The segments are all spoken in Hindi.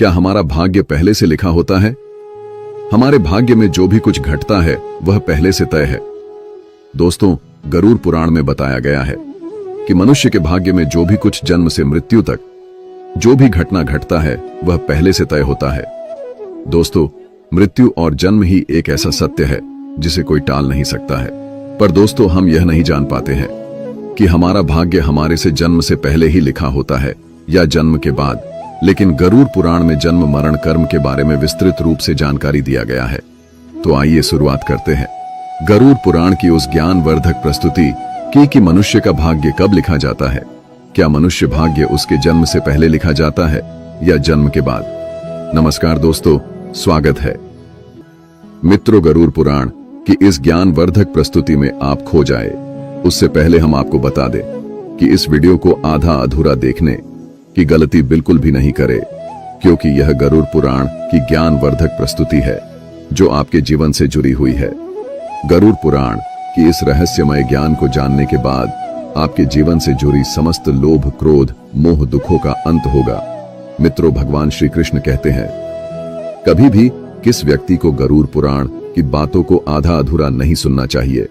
क्या हमारा भाग्य पहले से लिखा होता है? हमारे भाग्य में जो भी कुछ घटता है वह पहले से तय है। दोस्तों, गरुड़ पुराण में बताया गया है कि मनुष्य के भाग्य में जो भी कुछ जन्म से मृत्यु तक जो भी घटना घटता है वह पहले से तय होता है। दोस्तों, मृत्यु और जन्म ही एक ऐसा सत्य है जिसे कोई टाल नहीं सकता है। पर दोस्तों, हम यह नहीं जान पाते हैं कि हमारा भाग्य हमारे से जन्म से पहले ही लिखा होता है या जन्म के बाद। लेकिन गरुड़ पुराण में जन्म मरण कर्म के बारे में विस्तृत रूप से जानकारी दिया गया है। तो आइए शुरुआत करते हैं गरुड़ पुराण की उस ज्ञानवर्धक प्रस्तुति कि मनुष्य का भाग्य कब लिखा जाता है। क्या मनुष्य भाग्य उसके जन्म से पहले लिखा जाता है या जन्म के बाद? नमस्कार दोस्तों, स्वागत है मित्रों गरुड़ पुराण की इस ज्ञानवर्धक प्रस्तुति में आप खो जाए उससे पहले हम आपको बता दें कि इस वीडियो को आधा अधूरा देखने की गलती बिल्कुल भी नहीं करे, क्योंकि यह गरुड़ पुराण की ज्ञानवर्धक प्रस्तुति है जो आपके जीवन से जुड़ी हुई है। गरुड़ पुराण की इस रहस्यमय ज्ञान को जानने के बाद आपके जीवन से जुड़ी समस्त लोभ, क्रोध, मोह, दुखों का अंत होगा। मित्रों, भगवान श्री कृष्ण कहते हैं, कभी भी किस व्यक्ति को गरुड़ पुराण की बातों को आधा अधूरा नहीं सुनना चाहिए,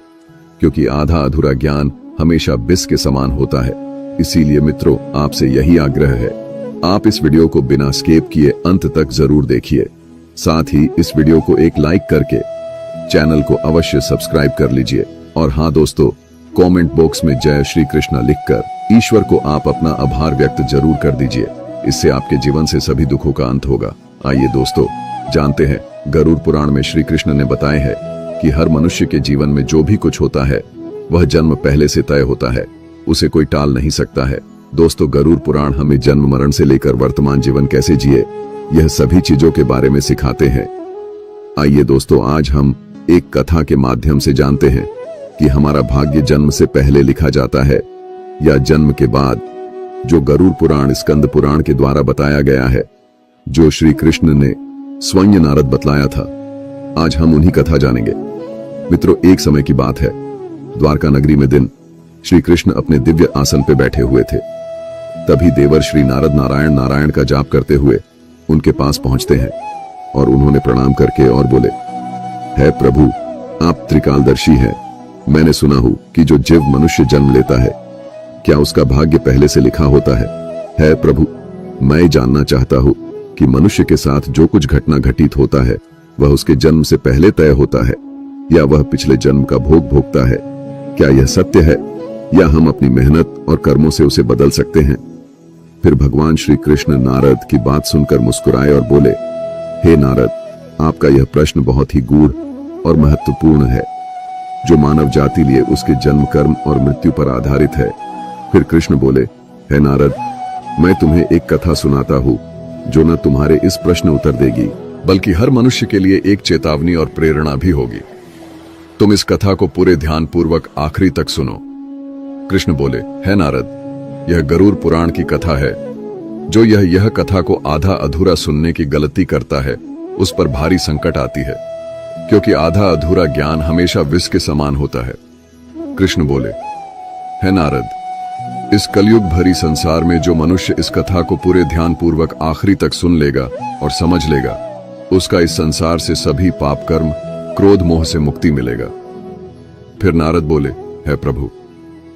क्योंकि आधा अधूरा ज्ञान हमेशा विष के समान होता है। इसीलिए मित्रों, आपसे यही आग्रह है, आप इस वीडियो को बिना स्किप किए अंत तक जरूर देखिए। साथ ही इस वीडियो को एक लाइक करके चैनल को अवश्य सब्सक्राइब कर लीजिए। और हाँ दोस्तों, कमेंट बॉक्स में जय श्री कृष्ण लिखकर ईश्वर को आप अपना आभार व्यक्त जरूर कर दीजिए। इससे आपके जीवन से सभी दुखों का अंत होगा। आइए दोस्तों, जानते हैं गरुड़ पुराण में श्री कृष्ण ने बताया है कि हर मनुष्य के जीवन में जो भी कुछ होता है वह जन्म पहले से तय होता है, उसे कोई टाल नहीं सकता है। दोस्तों, गरुड़ पुराण हमें जन्म मरण से लेकर वर्तमान जीवन कैसे जिए यह सभी चीजों के बारे में सिखाते हैं। आइए दोस्तों, आज हम एक कथा के माध्यम से जानते हैं कि हमारा भाग्य जन्म से पहले लिखा जाता है या जन्म के बाद, जो गरुड़ पुराण स्कंद पुराण के द्वारा बताया गया है, जो श्री कृष्ण ने स्वयं नारद बतलाया था। आज हम उन्हीं कथा जानेंगे। मित्रों, एक समय की बात है, द्वारका नगरी में दिन श्री कृष्ण अपने दिव्य आसन पे बैठे हुए थे। तभी देवर श्री नारद नारायण नारायण का जाप करते हुए उनके पास पहुंचते हैं और उन्होंने प्रणाम करके और बोले, है प्रभु, आप त्रिकालदर्शी हैं। मैंने सुना हूं कि जो जीव मनुष्य जन्म लेता है, क्या उसका भाग्य पहले से लिखा होता है? है प्रभु, मैं जानना चाहता हूं कि मनुष्य के साथ जो कुछ घटना घटित होता है वह उसके जन्म से पहले तय होता है या वह पिछले जन्म का भोग भोगता है? क्या यह सत्य है या हम अपनी मेहनत और कर्मों से उसे बदल सकते हैं? फिर भगवान श्री कृष्ण नारद की बात सुनकर मुस्कुराए और बोले, हे नारद, आपका यह प्रश्न बहुत ही गूढ़ और महत्वपूर्ण है, जो मानव जाति लिए उसके जन्म, कर्म और मृत्यु पर आधारित है। फिर कृष्ण बोले, हे नारद, मैं तुम्हें एक कथा सुनाता हूँ जो न तुम्हारे इस प्रश्न उत्तर देगी, बल्कि हर मनुष्य के लिए एक चेतावनी और प्रेरणा भी होगी। तुम इस कथा को पूरे ध्यान पूर्वक आखिरी तक सुनो। कृष्ण बोले, हे नारद, यह गरुड़ पुराण की कथा है। जो यह कथा को आधा अधूरा सुनने की गलती करता है उस पर भारी संकट आती है, क्योंकि आधा अधूरा ज्ञान हमेशा विष के समान होता है। कृष्ण बोले, हे नारद, इस कलयुग भरी संसार में जो मनुष्य इस कथा को पूरे ध्यान पूर्वक आखिरी तक सुन लेगा और समझ लेगा, उसका इस संसार से सभी पाप कर्म, क्रोध, मोह से मुक्ति मिलेगा। फिर नारद बोले, हे प्रभु,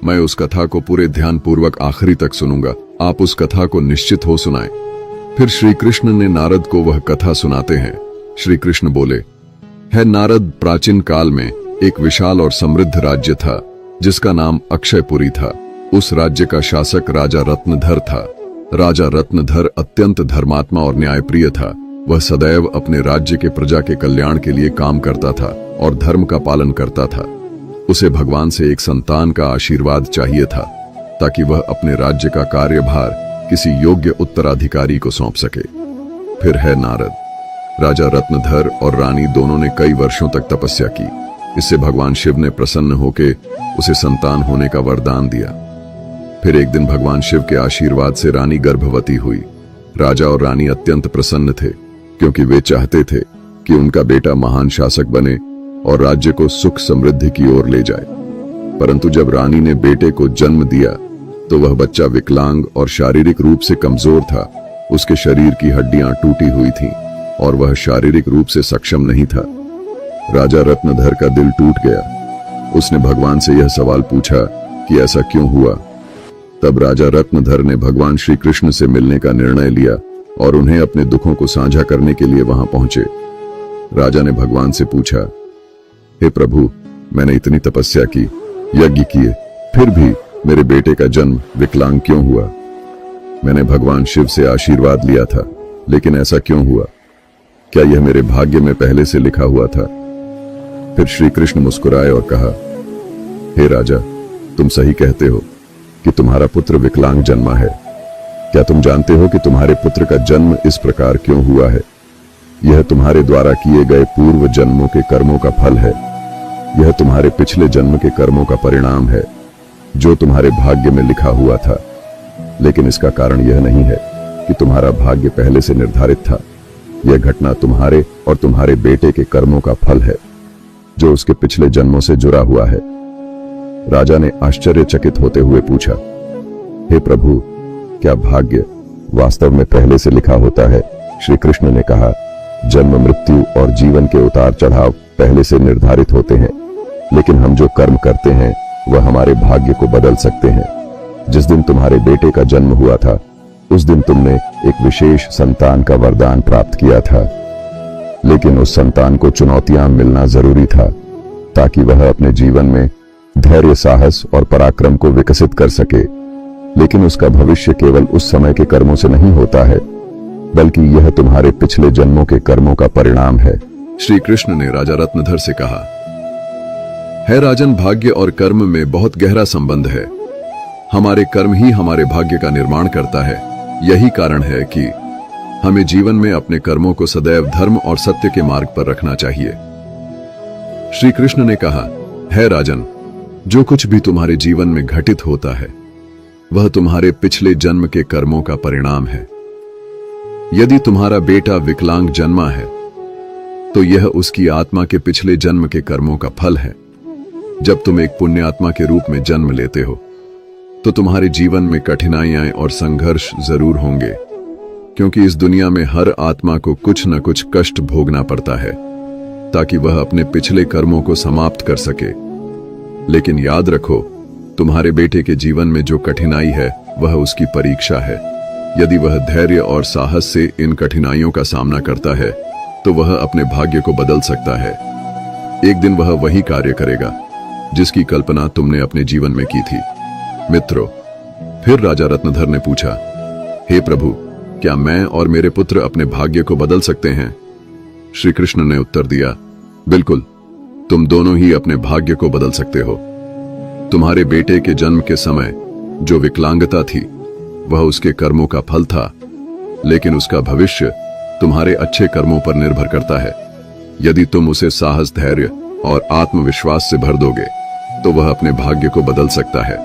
मैं उस कथा को पूरे ध्यान पूर्वक आखिरी तक सुनूंगा, आप उस कथा को निश्चित हो सुनाएं। फिर श्री कृष्ण ने नारद को वह कथा सुनाते हैं। श्री कृष्ण बोले, हे नारद, प्राचीन काल में एक विशाल और समृद्ध राज्य था जिसका नाम अक्षयपुरी था। उस राज्य का शासक राजा रत्नधर था। राजा रत्नधर अत्यंत धर्मात्मा और न्यायप्रिय था। वह सदैव अपने राज्य के प्रजा के कल्याण के लिए काम करता था और धर्म का पालन करता था। उसे भगवान से एक संतान का आशीर्वाद चाहिए था ताकि वह अपने राज्य का कार्यभार किसी योग्य उत्तराधिकारी को सौंप सके। फिर है नारद, राजा रत्नधर और रानी दोनों ने कई वर्षों तक तपस्या की। इससे भगवान शिव ने प्रसन्न होकर उसे संतान होने का वरदान दिया। फिर एक दिन भगवान शिव के आशीर्वाद से रानी गर्भवती हुई। राजा और रानी अत्यंत प्रसन्न थे, क्योंकि वे चाहते थे कि उनका बेटा महान शासक बने और राज्य को सुख समृद्धि की ओर ले जाए। परंतु जब रानी ने बेटे को जन्म दिया तो वह बच्चा विकलांग और शारीरिक रूप से कमजोर था। उसके शरीर की हड्डियां टूटी हुई थीं और वह शारीरिक रूप से सक्षम नहीं था। राजा रत्नधर का दिल टूट गया। उसने भगवान से यह सवाल पूछा कि ऐसा क्यों हुआ। तब राजा रत्नधर ने भगवान श्री कृष्ण से मिलने का निर्णय लिया और उन्हें अपने दुखों को साझा करने के लिए वहां पहुंचे। राजा ने भगवान से पूछा, हे प्रभु, मैंने इतनी तपस्या की, यज्ञ किए, फिर भी मेरे बेटे का जन्म विकलांग क्यों हुआ? मैंने भगवान शिव से आशीर्वाद लिया था, लेकिन ऐसा क्यों हुआ? क्या यह मेरे भाग्य में पहले से लिखा हुआ था? फिर श्री कृष्ण मुस्कुराए और कहा, हे राजा, तुम सही कहते हो कि तुम्हारा पुत्र विकलांग जन्मा है। क्या तुम जानते हो कि तुम्हारे पुत्र का जन्म इस प्रकार क्यों हुआ है? यह तुम्हारे द्वारा किए गए पूर्व जन्मों के कर्मों का फल है। यह तुम्हारे पिछले जन्म के कर्मों का परिणाम है, जो तुम्हारे भाग्य में लिखा हुआ था। लेकिन इसका कारण यह नहीं है कि तुम्हारा भाग्य पहले से निर्धारित था। यह घटना तुम्हारे और तुम्हारे बेटे के कर्मों का फल है, जो उसके पिछले जन्मों से जुड़ा हुआ है। राजा ने आश्चर्यचकित होते हुए पूछा, हे प्रभु, क्या भाग्य वास्तव में पहले से लिखा होता है? श्री कृष्ण ने कहा, जन्म, मृत्यु और जीवन के उतार चढ़ाव पहले से निर्धारित होते हैं, लेकिन हम जो कर्म करते हैं वह हमारे भाग्य को बदल सकते हैं। जिस दिन तुम्हारे बेटे का जन्म हुआ था, उस दिन तुमने एक विशेष संतान का वरदान प्राप्त किया था, लेकिन उस संतान को चुनौतियां मिलना जरूरी था ताकि वह अपने जीवन में धैर्य, साहस और पराक्रम को विकसित कर सके। लेकिन उसका भविष्य केवल उस समय के कर्मों से नहीं होता है, बल्कि यह तुम्हारे पिछले जन्मों के कर्मों का परिणाम है। श्री कृष्ण ने राजा रत्नधर से कहा, है राजन, भाग्य और कर्म में बहुत गहरा संबंध है। हमारे कर्म ही हमारे भाग्य का निर्माण करता है। यही कारण है कि हमें जीवन में अपने कर्मों को सदैव धर्म और सत्य के मार्ग पर रखना चाहिए। श्री कृष्ण ने कहा, है राजन, जो कुछ भी तुम्हारे जीवन में घटित होता है वह तुम्हारे पिछले जन्म के कर्मों का परिणाम है। यदि तुम्हारा बेटा विकलांग जन्मा है तो यह उसकी आत्मा के पिछले जन्म के कर्मों का फल है। जब तुम एक पुण्य आत्मा के रूप में जन्म लेते हो तो तुम्हारे जीवन में कठिनाइयां और संघर्ष जरूर होंगे, क्योंकि इस दुनिया में हर आत्मा को कुछ न कुछ कष्ट भोगना पड़ता है ताकि वह अपने पिछले कर्मों को समाप्त कर सके। लेकिन याद रखो, तुम्हारे बेटे के जीवन में जो कठिनाई है वह उसकी परीक्षा है। यदि वह धैर्य और साहस से इन कठिनाइयों का सामना करता है तो वह अपने भाग्य को बदल सकता है। एक दिन वह वही कार्य करेगा जिसकी कल्पना तुमने अपने जीवन में की थी। मित्रों, फिर राजा रत्नधर ने पूछा, हे प्रभु, क्या मैं और मेरे पुत्र अपने भाग्य को बदल सकते हैं? श्री कृष्ण ने उत्तर दिया, बिल्कुल, तुम दोनों ही अपने भाग्य को बदल सकते हो। तुम्हारे बेटे के जन्म के समय जो विकलांगता थी वह उसके कर्मों का फल था, लेकिन उसका भविष्य तुम्हारे अच्छे कर्मों पर निर्भर करता है। यदि तुम उसे साहस, धैर्य और आत्मविश्वास से भर दोगे तो वह अपने भाग्य को बदल सकता है।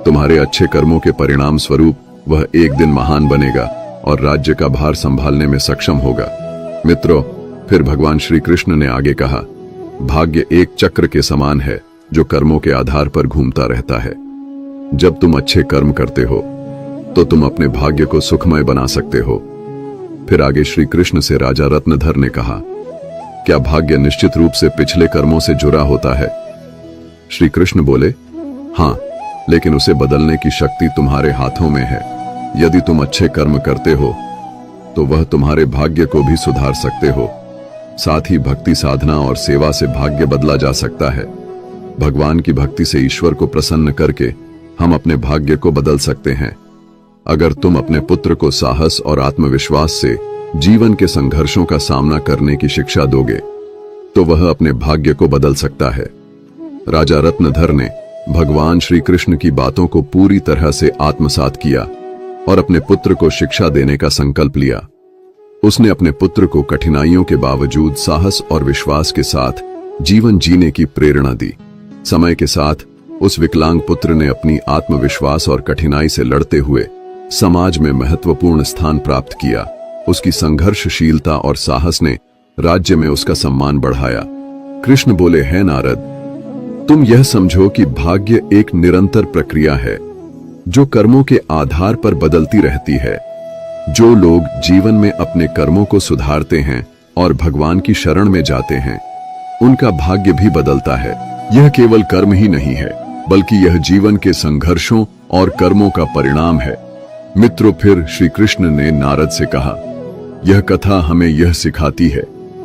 तुम्हारे अच्छे कर्मों के परिणाम स्वरूप वह एक दिन महान बनेगा और राज्य का भार संभालने में सक्षम होगा। मित्रों, फिर भगवान श्री कृष्ण ने आगे कहा, भाग्य एक चक्र के समान है जो कर्मों के आधार पर घूमता रहता है। जब तुम अच्छे कर्म करते हो तो तुम अपने भाग्य को सुखमय बना सकते हो। फिर आगे श्री कृष्ण से राजा रत्नधर ने कहा, क्या भाग्य निश्चित रूप से पिछले कर्मों से जुड़ा होता है? श्री कृष्ण बोले, हां, लेकिन उसे बदलने की शक्ति तुम्हारे हाथों में है। यदि तुम अच्छे कर्म करते हो तो वह तुम्हारे भाग्य को भी सुधार सकते हो। साथ ही भक्ति, साधना और सेवा से भाग्य बदला जा सकता है। भगवान की भक्ति से ईश्वर को प्रसन्न करके हम अपने भाग्य को बदल सकते हैं। अगर तुम अपने पुत्र को साहस और आत्मविश्वास से जीवन के संघर्षों का सामना करने की शिक्षा दोगे तो वह अपने भाग्य को बदल सकता है। राजा रत्नधर ने भगवान श्री कृष्ण की बातों को पूरी तरह से आत्मसात किया और अपने पुत्र को शिक्षा देने का संकल्प लिया। उसने अपने पुत्र को कठिनाइयों के बावजूद साहस और विश्वास के साथ जीवन जीने की प्रेरणा दी। समय के साथ उस विकलांग पुत्र ने अपनी आत्मविश्वास और कठिनाई से लड़ते हुए समाज में महत्वपूर्ण स्थान प्राप्त किया। उसकी संघर्षशीलता और साहस ने राज्य में उसका सम्मान बढ़ाया। कृष्ण बोले, है नारद, तुम यह समझो कि भाग्य एक निरंतर प्रक्रिया है जो कर्मों के आधार पर बदलती रहती है। जो लोग जीवन में अपने कर्मों को सुधारते हैं और भगवान की शरण में जाते हैं, उनका भाग्य भी बदलता है। यह केवल कर्म ही नहीं है, बल्कि यह जीवन के संघर्षों और कर्मों का परिणाम है। मित्रों, फिर श्री कृष्ण ने नारद से कहा, यह कथा हमें यह सिखाती है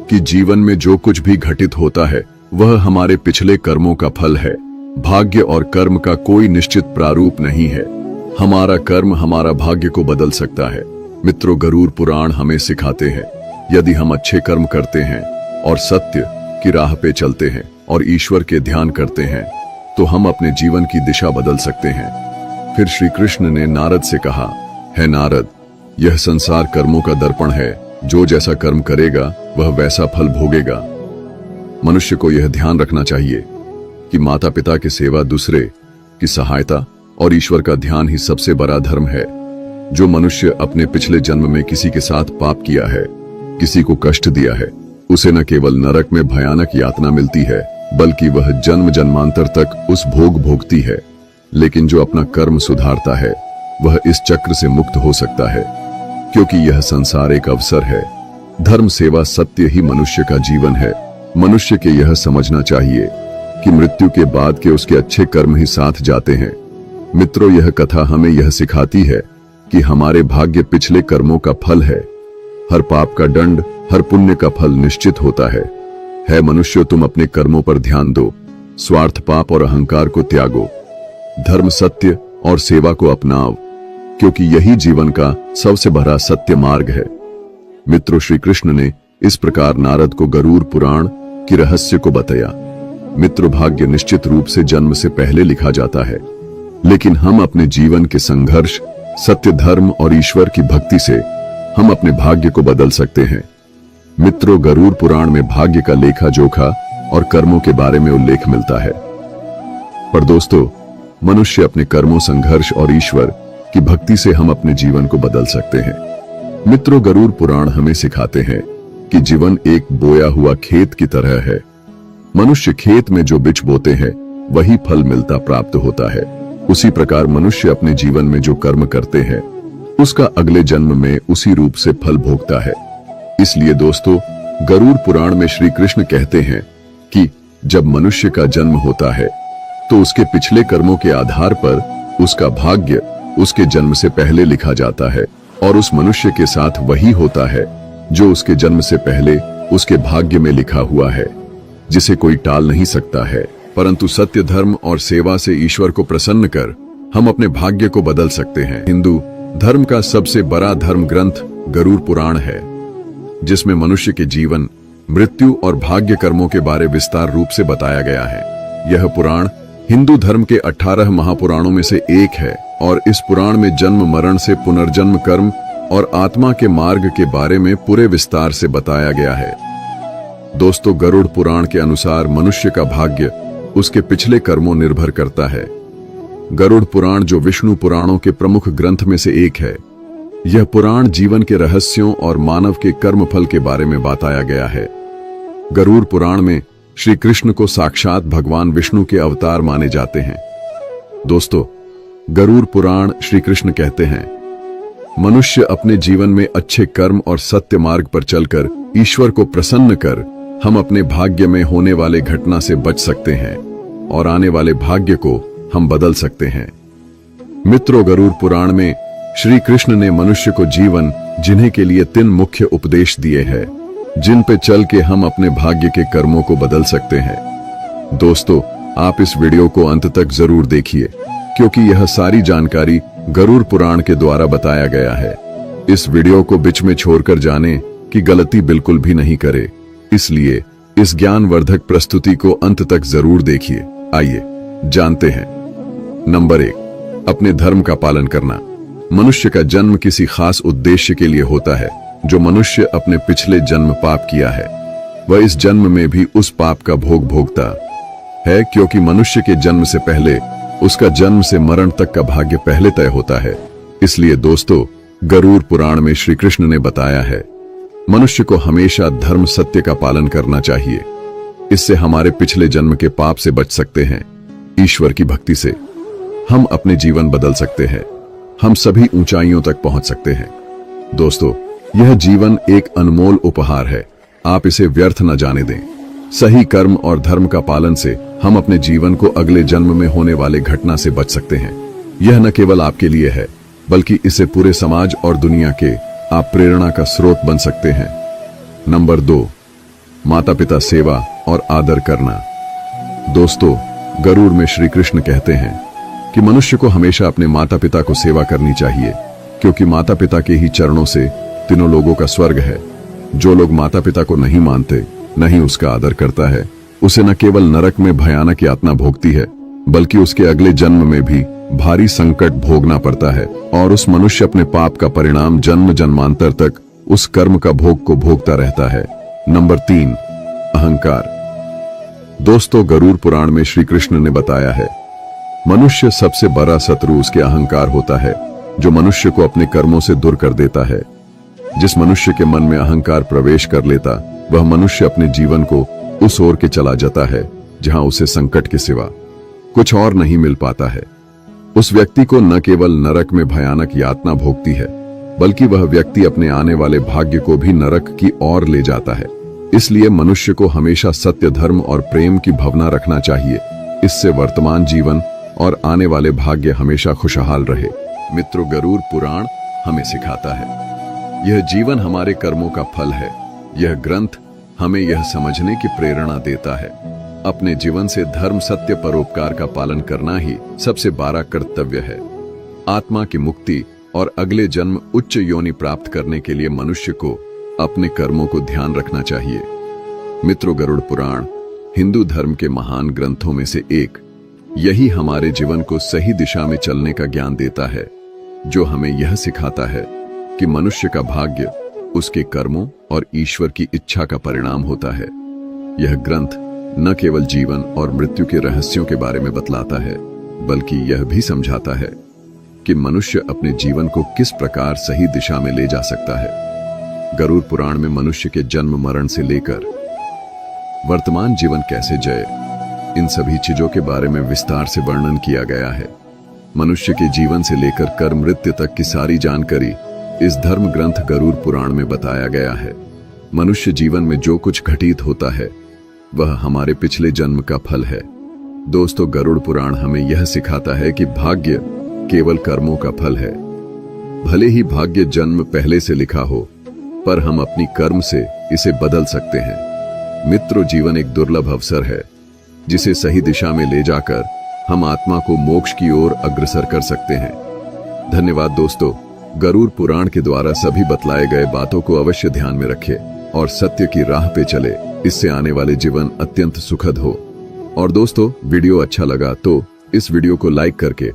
कि जीवन में जो कुछ भी घटित होता है वह हमारे पिछले कर्मों का फल है। भाग्य और कर्म का कोई निश्चित प्रारूप नहीं है। हमारा कर्म हमारा भाग्य को बदल सकता है। मित्रों, गरुड़ पुराण हमें सिखाते हैं, यदि हम अच्छे कर्म करते हैं और सत्य की राह पे चलते हैं और ईश्वर के ध्यान करते हैं, तो हम अपने जीवन की दिशा बदल सकते हैं। फिर श्री कृष्ण ने नारद से कहा, है नारद, यह संसार कर्मों का दर्पण है। जो जैसा कर्म करेगा वह वैसा फल भोगेगा। मनुष्य को यह ध्यान रखना चाहिए कि माता पिता की सेवा, दूसरे की सहायता और ईश्वर का ध्यान ही सबसे बड़ा धर्म है। जो मनुष्य अपने पिछले जन्म में किसी के साथ पाप किया है, किसी को कष्ट दिया है, उसे न केवल नरक में भयानक यातना मिलती है, बल्कि वह जन्म जन्मांतर तक उस भोग भोगती है। लेकिन जो अपना कर्म सुधारता है वह इस चक्र से मुक्त हो सकता है, क्योंकि यह संसार एक अवसर है। धर्म, सेवा, सत्य ही मनुष्य का जीवन है। मनुष्य के यह समझना चाहिए कि मृत्यु के बाद के उसके अच्छे कर्म ही साथ जाते हैं। मित्रों, यह कथा हमें यह सिखाती है कि हमारे भाग्य पिछले कर्मों का फल है। हर पाप का दंड, हर पुण्य का फल निश्चित होता है। मनुष्य, तुम अपने कर्मों पर ध्यान दो, स्वार्थ, पाप और अहंकार को त्यागो, धर्म, सत्य और सेवा को अपनाओ, क्योंकि यही जीवन का सबसे बड़ा सत्य मार्ग है। मित्रों, श्री कृष्ण ने इस प्रकार नारद को गरुड़ पुराण की रहस्य को बताया। मित्रों, भाग्य निश्चित रूप से जन्म से पहले लिखा जाता है, लेकिन हम अपने जीवन के संघर्ष, सत्य, धर्म और ईश्वर की भक्ति से हम अपने भाग्य को बदल सकते हैं। मित्रों, गरुड़ पुराण में भाग्य का लेखा जोखा और कर्मों के बारे में उल्लेख मिलता है। पर दोस्तों, मनुष्य अपने कर्मों, संघर्ष और ईश्वर की भक्ति से हम अपने जीवन को बदल सकते हैं। मित्रों, गरुड़ पुराण हमें सिखाते हैं कि जीवन एक बोया हुआ खेत की तरह है। मनुष्य खेत में जो बीज बोते हैं वही फल मिलता प्राप्त होता है। उसी प्रकार मनुष्य अपने जीवन में जो कर्म करते हैं उसका अगले जन्म में उसी रूप से फल भोगता है। इसलिए दोस्तों, गरुड़ पुराण में श्री कृष्ण कहते हैं कि जब मनुष्य का जन्म होता है तो उसके पिछले कर्मों के आधार पर उसका भाग्य उसके जन्म से पहले लिखा जाता है, और उस मनुष्य के साथ वही होता है जो उसके जन्म से पहले उसके भाग्य में लिखा हुआ है, जिसे कोई टाल नहीं सकता है। परंतु सत्य, धर्म और सेवा से ईश्वर को प्रसन्न कर हम अपने भाग्य को बदल सकते हैं। हिंदू धर्म का सबसे बड़ा धर्म ग्रंथ गरुड़ पुराण है, जिसमें मनुष्य के जीवन, मृत्यु और भाग्य कर्मों के बारे विस्तार रूप से बताया गया है। यह पुराण हिंदू धर्म के 18 महापुराणों में से एक है, और इस पुराण में जन्म, मरण से पुनर्जन्म, कर्म और आत्मा के मार्ग के बारे में पूरे विस्तार से बताया गया है। दोस्तों, गरुड़ पुराण के अनुसार मनुष्य का भाग्य उसके पिछले कर्मों निर्भर करता है। गरुड़ पुराण, जो विष्णु पुराणों के प्रमुख ग्रंथ में से एक है, यह पुराण जीवन के रहस्यों और मानव के कर्मफल के बारे में बताया गया है। गरुड़ पुराण में श्री कृष्ण को साक्षात भगवान विष्णु के अवतार माने जाते हैं। दोस्तों, गरुड़ पुराण श्री कृष्ण कहते हैं, मनुष्य अपने जीवन में अच्छे कर्म और सत्य मार्ग पर चलकर ईश्वर को प्रसन्न कर हम अपने भाग्य में होने वाले घटना से बच सकते हैं और आने वाले भाग्य को हम बदल सकते हैं। मित्रों, गरुड़ पुराण में श्री कृष्ण ने मनुष्य को जीवन जीने के लिए 3 मुख्य उपदेश दिए हैं, जिन पे चल के हम अपने भाग्य के कर्मों को बदल सकते हैं। दोस्तों, आप इस वीडियो को अंत तक जरूर देखिए, क्योंकि यह सारी जानकारी गरुड़ पुराण के द्वारा बताया गया है। इस वीडियो को बीच में छोड़कर जाने की गलती बिल्कुल भी नहीं करे, इसलिए इस ज्ञानवर्धक प्रस्तुति को अंत तक जरूर देखिए। आइए जानते हैं। नंबर 1, अपने धर्म का पालन करना। मनुष्य का जन्म किसी खास उद्देश्य के लिए होता है। जो मनुष्य अपने पिछले जन्म पाप किया है, वह इस जन्म में भी उस पाप का भोग भोगता है, क्योंकि मनुष्य के जन्म से पहले उसका जन्म से मरण तक का भाग्य पहले तय होता है। इसलिए दोस्तों, गरुड़ पुराण में श्री कृष्ण ने बताया है, मनुष्य को हमेशा धर्म, सत्य का पालन करना चाहिए। इससे हमारे पिछले जन्म के पाप से बच सकते हैं। ईश्वर की भक्ति से हम अपने जीवन बदल सकते हैं। हम सभी ऊंचाइयों तक पहुंच सकते हैं। दोस्तों, यह जीवन एक अनमोल उपहार है। आप इसे व्यर्थ न जाने दें। सही कर्म और धर्म का पालन से हम अपने जीवन को अगले जन्म में होने वाले घटना से बच सकते हैं। यह न केवल आपके लिए है, बल्कि इससे पूरे समाज और दुनिया के आप प्रेरणा का स्रोत बन सकते हैं। नंबर 2, माता पिता सेवा और आदर करना। दोस्तों, गरुड़ में श्री कृष्ण कहते हैं कि मनुष्य को हमेशा अपने माता पिता को सेवा करनी चाहिए, क्योंकि माता पिता के ही चरणों से तीनों लोगों का स्वर्ग है। जो लोग माता पिता को नहीं मानते, नहीं उसका आदर करता है, उसे न केवल नरक में भयानक यातना भोगती है, बल्कि उसके अगले जन्म में भी भारी संकट भोगना पड़ता है और उस मनुष्य अपने पाप का परिणाम जन्म जन्मांतर तक उस कर्म का भोग को भोगता रहता है। नंबर 3, अहंकार। दोस्तों, गरुड़ पुराण में श्री कृष्ण ने बताया है, मनुष्य सबसे बड़ा शत्रु उसके अहंकार होता है, जो मनुष्य को अपने कर्मों से दूर कर देता है। जिस मनुष्य के मन में अहंकार प्रवेश कर लेता, वह मनुष्य अपने जीवन को उस ओर के चला जाता है जहां उसे संकट के सिवा कुछ और नहीं मिल पाता है। उस व्यक्ति को न केवल नरक में भयानक यातना भोगती है, बल्कि वह व्यक्ति अपने आने वाले भाग्य को भी नरक की ओर ले जाता है। इसलिए मनुष्य को हमेशा सत्य, धर्म और प्रेम की भावना रखना चाहिए। इससे वर्तमान जीवन और आने वाले भाग्य हमेशा खुशहाल रहे। मित्रों, गरुड़ पुराण हमें सिखाता है, यह जीवन हमारे कर्मों का फल है। यह ग्रंथ हमें यह समझने की प्रेरणा देता है, अपने जीवन से धर्म, सत्य, परोपकार का पालन करना ही सबसे बड़ा कर्तव्य है। आत्मा की मुक्ति और अगले जन्म उच्च योनि प्राप्त करने के लिए मनुष्य को अपने कर्मों को ध्यान रखना चाहिए। मित्रों, गरुड़ पुराण हिंदू धर्म के महान ग्रंथों में से एक। यही हमारे जीवन को सही दिशा में चलने का ज्ञान देता है, जो हमें यह सिखाता है कि मनुष्य का भाग्य उसके कर्मों और ईश्वर की इच्छा का परिणाम होता है। यह ग्रंथ न केवल जीवन और मृत्यु के रहस्यों के बारे में बतलाता है, बल्कि यह भी समझाता है कि मनुष्य अपने जीवन को किस प्रकार सही दिशा में ले जा सकता है। गरुड़ पुराण में मनुष्य के जन्म मरण से लेकर वर्तमान जीवन कैसे जय, इन सभी चीजों के बारे में विस्तार से वर्णन किया गया है। मनुष्य के जीवन से लेकर कर मृत्यु तक की सारी जानकारी इस धर्म ग्रंथ गरुड़ पुराण में बताया गया है। मनुष्य जीवन में जो कुछ घटित होता है, वह हमारे पिछले जन्म का फल है। दोस्तों, गरुड़ पुराण हमें यह सिखाता है कि भाग्य केवल कर्मों का फल है। भले ही भाग्य जन्म पहले से लिखा हो, पर हम अपनी कर्म से इसे बदल सकते हैं। मित्रों, जीवन एक दुर्लभ अवसर है, जिसे सही दिशा में ले जाकर हम आत्मा को मोक्ष की ओर अग्रसर कर सकते हैं। धन्यवाद दोस्तों। गरुड़ पुराण के द्वारा सभी बतलाए गए बातों को अवश्य ध्यान में रखें और सत्य की राह पे चले। इससे आने वाले जीवन अत्यंत सुखद हो। और दोस्तों, वीडियो अच्छा लगा तो इस वीडियो को लाइक करके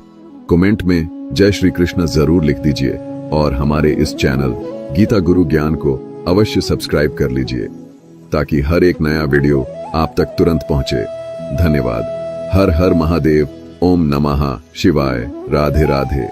कमेंट में जय श्री कृष्ण जरूर लिख दीजिए और हमारे इस चैनल गीता गुरु ज्ञान को अवश्य सब्सक्राइब कर लीजिए, ताकि हर एक नया वीडियो आप तक तुरंत पहुंचे। धन्यवाद। हर हर महादेव। ओम नमः शिवाय। राधे राधे।